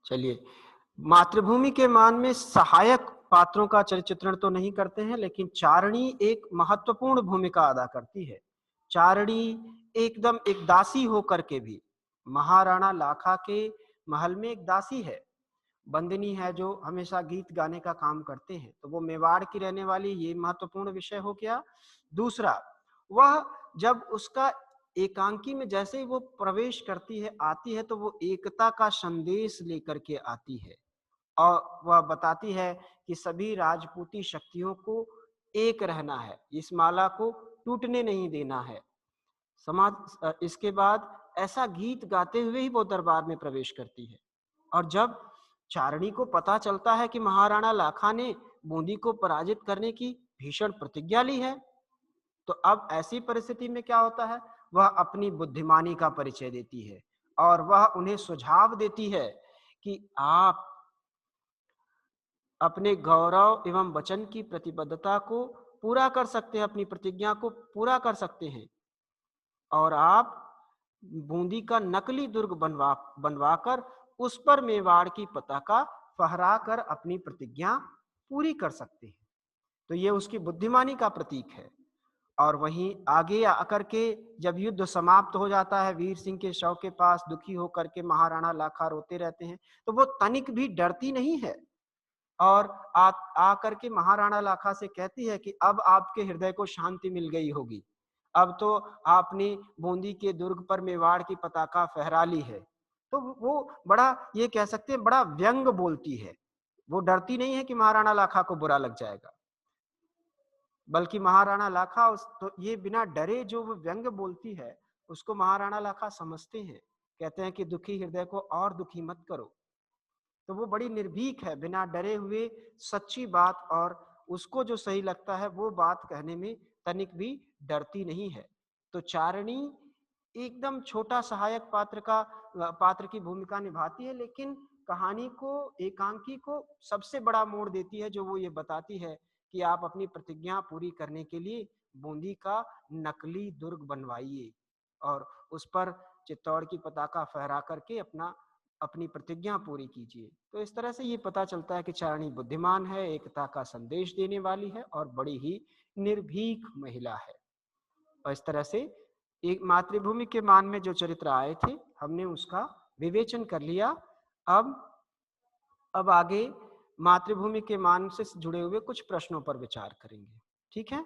चलिए, मातृभूमि के मान में सहायक पात्रों का चरित्र चित्रण तो नहीं करते हैं, लेकिन चारणी एक महत्वपूर्ण भूमिका अदा करती है। चारणी एकदम एक दासी होकर के भी महाराणा लाखा के महल में एक दासी है, बंदिनी है, जो हमेशा गीत गाने का काम करते हैं। तो वो मेवाड़ की रहने वाली, ये महत्वपूर्ण विषय हो गया। दूसरा, वह जब उसका एकांकी में जैसे ही वो प्रवेश करती है, आती है, तो वो एकता का संदेश लेकर के आती है और वह बताती है कि सभी राजपूती शक्तियों को एक रहना है, इस माला को टूटने नहीं देना है। इसके बाद ऐसा गीत गाते हुए ही वो दरबार में प्रवेश करती है। और जब चारणी को पता चलता है कि महाराणा लाखा ने बूंदी को पराजित करने की भीषण प्रतिज्ञा ली है, तो अब ऐसी परिस्थिति में क्या होता है, वह अपनी बुद्धिमानी का परिचय देती है और वह उन्हें सुझाव देती है कि आप अपने गौरव एवं वचन की प्रतिबद्धता को पूरा कर सकते हैं, अपनी प्रतिज्ञा को पूरा कर सकते हैं और आप बूंदी का नकली दुर्ग बनवाकर उस पर मेवाड़ की पताका फहरा कर अपनी प्रतिज्ञा पूरी कर सकते हैं। तो ये उसकी बुद्धिमानी का प्रतीक है। और वहीं आगे आकर के जब युद्ध समाप्त हो जाता है, वीर सिंह के शव के पास दुखी होकर के महाराणा लाखा रोते रहते हैं, तो वो तनिक भी डरती नहीं है और आकर के महाराणा लाखा से कहती है कि अब आपके हृदय को शांति मिल गई होगी, अब तो आपने बूंदी के दुर्ग पर मेवाड़ की पताका फहरा ली है। तो वो बड़ा, ये कह सकते हैं, बड़ा व्यंग बोलती है। वो डरती नहीं है कि महाराणा लाखा को बुरा लग जाएगा, बल्कि महाराणा लाखा तो ये बिना डरे जो वो व्यंग बोलती है, उसको महाराणा लाखा समझते हैं। कहते हैं कि दुखी हृदय को और दुखी मत करो। तो वो बड़ी निर्भीक है, बिना डरे हुए सच्ची बात और उसको जो सही लगता है वो बात कहने में तनिक भी डरती नहीं है। तो चारणी एकदम छोटा सहायक पात्र की भूमिका निभाती है, लेकिन कहानी को, एकांकी को सबसे बड़ा मोड़ देती है, जो वो ये बताती है कि आप अपनी प्रतिज्ञा पूरी करने के लिए बूंदी का नकली दुर्ग बनवाइए और उस पर चित्तौड़ की पताका फहरा करके अपनी प्रतिज्ञा पूरी कीजिए। तो इस तरह से ये पता चलता है कि चारणी बुद्धिमान है, एकता का संदेश देने वाली है और बड़ी ही निर्भीक महिला है। और इस तरह से एक मातृभूमि के मान में जो चरित्र आए थे, हमने उसका विवेचन कर लिया। अब आगे मातृभूमि के मान से जुड़े हुए कुछ प्रश्नों पर विचार करेंगे। ठीक है?